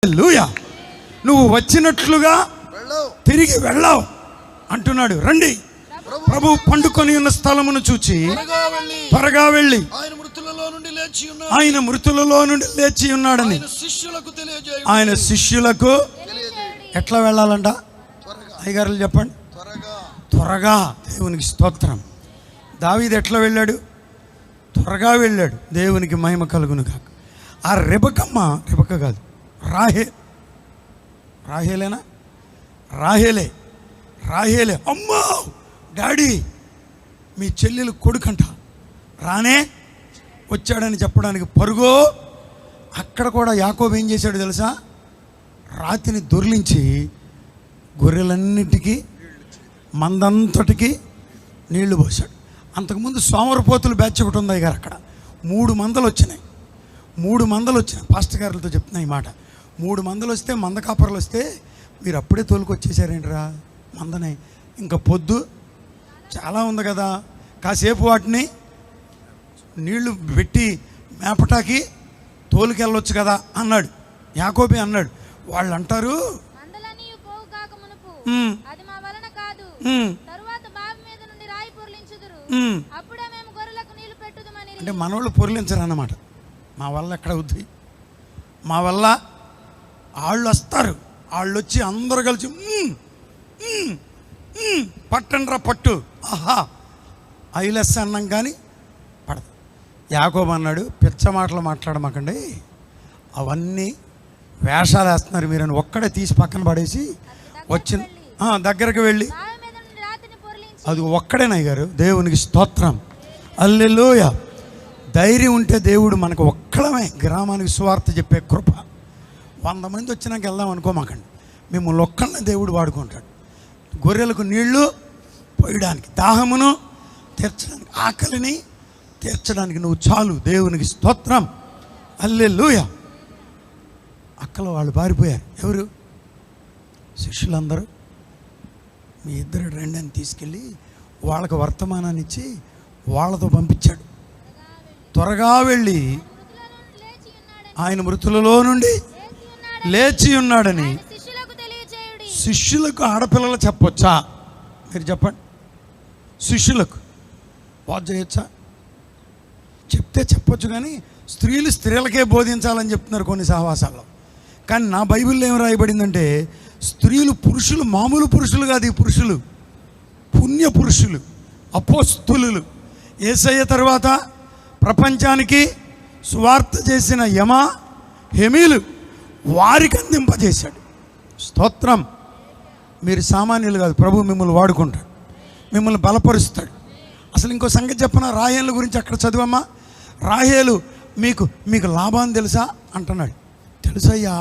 హల్లెలూయా. నువ్వు వచ్చినట్లుగా తిరిగి వెళ్ళావు అంటున్నాడు. రండి, ప్రభు పండుకొని ఉన్న స్థలమును చూచి త్వరగా వెళ్ళి ఆయన మృతులలో నుండి లేచి ఉన్నాడని ఆయన శిష్యులకు ఎట్లా వెళ్ళాలంట? అయ్యగారులు చెప్పండి. త్వరగా. దేవునికి స్తోత్రం. దావీదు ఎట్లా వెళ్ళాడు? త్వరగా వెళ్ళాడు. దేవునికి మహిమ కలుగును కాక. ఆ రెబెక్క కాదు, రాహేలేనా? రాహేలే అమ్మో డాడీ మీ చెల్లెలు కొడుకంట రానే వచ్చాడని చెప్పడానికి పరుగో. అక్కడ కూడా యాకోబు ఏం చేశాడు తెలుసా? రాతిని దొర్లించి గొర్రెలన్నిటికీ మందంతటికి నీళ్లు పోశాడు. అంతకుముందు సోమరపోతులు బ్యాచ్ ఒకటి ఉంది గారు. అక్కడ 3 మందలు వచ్చినాయి. 3 మందలు వచ్చినాయి. పాస్టర్ గారులతో చెప్తున్నాయి ఈ మాట. 3 మందలు వస్తే, మంద కాపర్లు వస్తే, మీరు అప్పుడే తోలుకొచ్చేసారేంట్రా మందనే, ఇంకా పొద్దు చాలా ఉంది కదా, కాసేపు వాటిని నీళ్లు పెట్టి మేపటాకి తోలుకెళ్ళొచ్చు కదా అన్నాడు. యాకోబే అన్నాడు. వాళ్ళు అంటారు అంటే మనోళ్ళు పొర్లించరు అన్నమాట. మా వల్ల ఎక్కడ అవుద్ది, మా వల్ల వాళ్ళు వస్తారు. వాళ్ళు వచ్చి అందరూ కలిసి పట్టండ్రా పట్టు, ఆహా ఐలెస్ అన్నాం కానీ పడదు. యాకోబు అన్నాడు, పిచ్చ మాటలు మాట్లాడమాకండి, అవన్నీ వేషాలు వేస్తున్నారు మీరని ఒక్కడే తీసి పక్కన పడేసి వచ్చిన దగ్గరకు వెళ్ళి అది ఒక్కడేనయ్య గారు. దేవునికి స్తోత్రం, హల్లెలూయా. ధైర్యం ఉంటే దేవుడు మనకు ఒక్కడమే గ్రామానికి సువార్త చెప్పే కృప. 100 మంది వచ్చినాక వెళ్దాం అనుకోమాకండి. మిమ్మల్ని ఒక్కళ్ళనే దేవుడు వాడుకుంటాడు. గొర్రెలకు నీళ్లు పోయడానికి, దాహమును తీర్చడానికి, ఆకలిని తీర్చడానికి నువ్వు చాలు. దేవునికి స్తోత్రం, హల్లెలూయా. అక్కలో వాళ్ళు పారిపోయారు. ఎవరు? శిష్యులందరూ. మీ ఇద్దరు రండి అని తీసుకెళ్ళి వాళ్ళకు వర్తమానాన్ని ఇచ్చి వాళ్ళతో పంపించాడు. త్వరగా వెళ్ళి ఆయన మృతులలో నుండి లేచి ఉన్నాడని శిష్యులకు. ఆడపిల్లలు చెప్పొచ్చా? మీరు చెప్పండి. శిష్యులకు వాచ్ చేయొచ్చా? చెప్తే చెప్పొచ్చు, కానీ స్త్రీలకే బోధించాలని చెప్తున్నారు కొన్ని సహవాసాల్లో. కానీ నా బైబిల్లో ఏం రాయబడిందంటే స్త్రీలు పురుషులు, మామూలు పురుషులు కాదు, ఈ పురుషులు పుణ్య పురుషులు, అపోస్తులు. యేసయ్య తర్వాత ప్రపంచానికి సువార్త చేసిన హెమీలు వారికి అందింపజేశాడు. స్తోత్రం. మీరు సామాన్యులు కాదు, ప్రభు మిమ్మల్ని వాడుకుంటాడు, మిమ్మల్ని బలపరుస్తాడు. అసలు ఇంకో సంగతి చెప్పనా? రాహేలు గురించి అక్కడ చదివమ్మా. రాహేలు మీకు లాభాన్ని తెలుసా అంటున్నాడు. తెలుసయ్యా.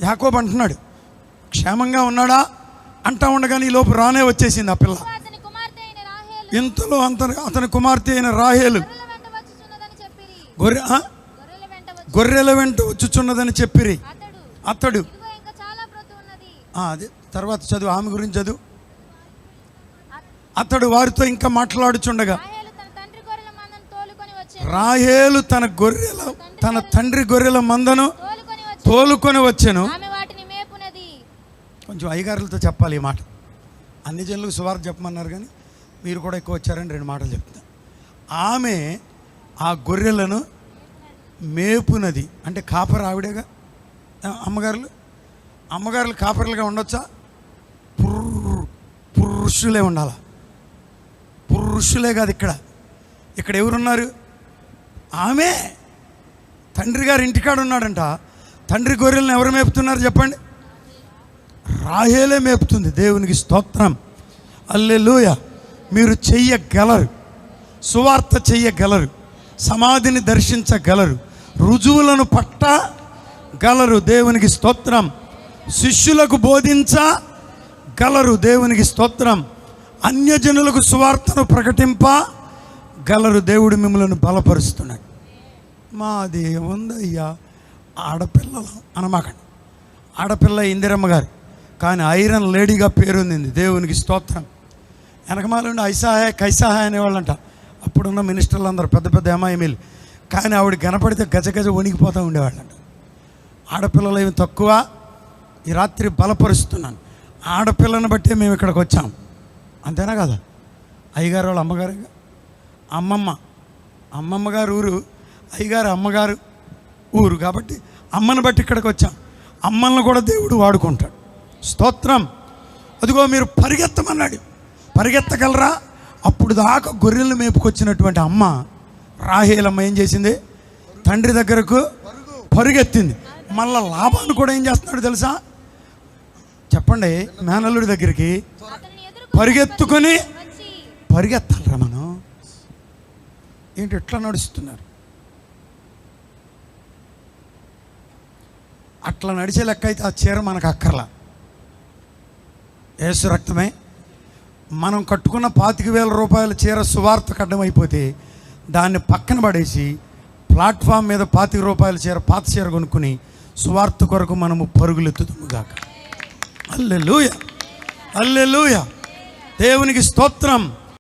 యాకోబు అంటున్నాడు క్షేమంగా ఉన్నాడా అంటా ఉండగానే ఈ లోపు రానే వచ్చేసింది ఆ పిల్ల. ఇంతలో అతని కుమార్తె అయిన రాహేలు గొర్రెల వెంట వచ్చుచున్నదని చెప్పిరి. అతడు అదే తర్వాత చదువు, ఆమె గురించి చదువు. అతడు వారితో ఇంకా మాట్లాడుచుండగా రాహేలు తన తండ్రి గొర్రెల మందను తోలుకొని వచ్చెను. కొంచెం అయ్యగారులతో చెప్పాలి ఈ మాట. అన్ని జనులకు సువార్త చెప్పమన్నారు, కానీ మీరు కూడా ఎక్కువ వచ్చారని 2 మాటలు చెప్తాను. ఆమె ఆ గొర్రెలను మేపునది. అంటే కాపర్ ఆవిడేగా. అమ్మగారులు కాపర్లుగా ఉండొచ్చా? పురుషులే ఉండాలా? పురుషులే కాదు. ఇక్కడ ఎవరున్నారు? ఆమె తండ్రి గారు ఇంటికాడ ఉన్నాడంట. తండ్రి గొర్రెలను ఎవరు మేపుతున్నారు చెప్పండి? రాహేలే మేపుతుంది. దేవునికి స్తోత్రం, హల్లెలూయా. మీరు చెయ్యగలరు, సువార్త చెయ్యగలరు, సమాధిని దర్శించగలరు, రుజువులను పట్టగలరు. దేవునికి స్తోత్రం. శిష్యులకు బోధించగలరు. దేవునికి స్తోత్రం. అన్యజనులకు సువార్తను ప్రకటింపగలరు. దేవుడు మిమ్మల్ని బలపరుస్తున్నాడు. మాది ఉందయ్యా ఆడపిల్లలు అనమాకండి. ఆడపిల్ల ఇందిరమ్మ గారు, కానీ ఐరన్ లేడీగా పేరుంది. దేవునికి స్తోత్రం. వెనకమాలండి కైసాహాయ్ అనేవాళ్ళంట అప్పుడున్న మినిస్టర్లు అందరూ, పెద్ద పెద్ద ఎమాయిమీలు. కానీ ఆవిడ కనపడితే గజ వణికిపోతూ ఉండేవాళ్ళంట. ఆడపిల్లలు ఏమి తక్కువ. ఈ రాత్రి బలపరుస్తున్నాను, ఆడపిల్లను బట్టే మేము ఇక్కడికి వచ్చాం. అంతేనా కదా? అయ్యగారు వాళ్ళ అమ్మగారు, అమ్మమ్మ గారు ఊరు, అయ్యగారు అమ్మగారు ఊరు, కాబట్టి అమ్మను బట్టి ఇక్కడికి వచ్చాం. అమ్మలను కూడా దేవుడు వాడుకుంటాడు. స్తోత్రం. అదిగో మీరు పరిగెత్తమన్నాడు, పరిగెత్తగలరా? అప్పుడు దాకా గొర్రెలను మేపుకొచ్చినటువంటి అమ్మ రాహేలమ్మ ఏం చేసింది? తండ్రి దగ్గరకు పరుగెత్తింది. మళ్ళా లాభాన్ని కూడా ఏం చేస్తున్నాడు తెలుసా? చెప్పండి. మేనల్లుడి దగ్గరికి పరిగెత్తుకొని, పరిగెత్తాలరా మనం? ఏంటి ఎట్లా నడుస్తున్నారు? అట్లా నడిచే లెక్క అయితే ఆ చీర మనకు అక్కర్లా. యేసు రక్తమే. మనం కట్టుకున్న 25,000 రూపాయల చీర సువార్త కడ్డం అయిపోతే దాన్ని పక్కన పడేసి ప్లాట్ఫామ్ మీద 25 రూపాయల చీర, పాత చీర కొనుక్కుని సువార్త కొరకు మనము పరుగులెత్తుదుముగాక. హల్లెలూయా, హల్లెలూయా. దేవునికి స్తోత్రం.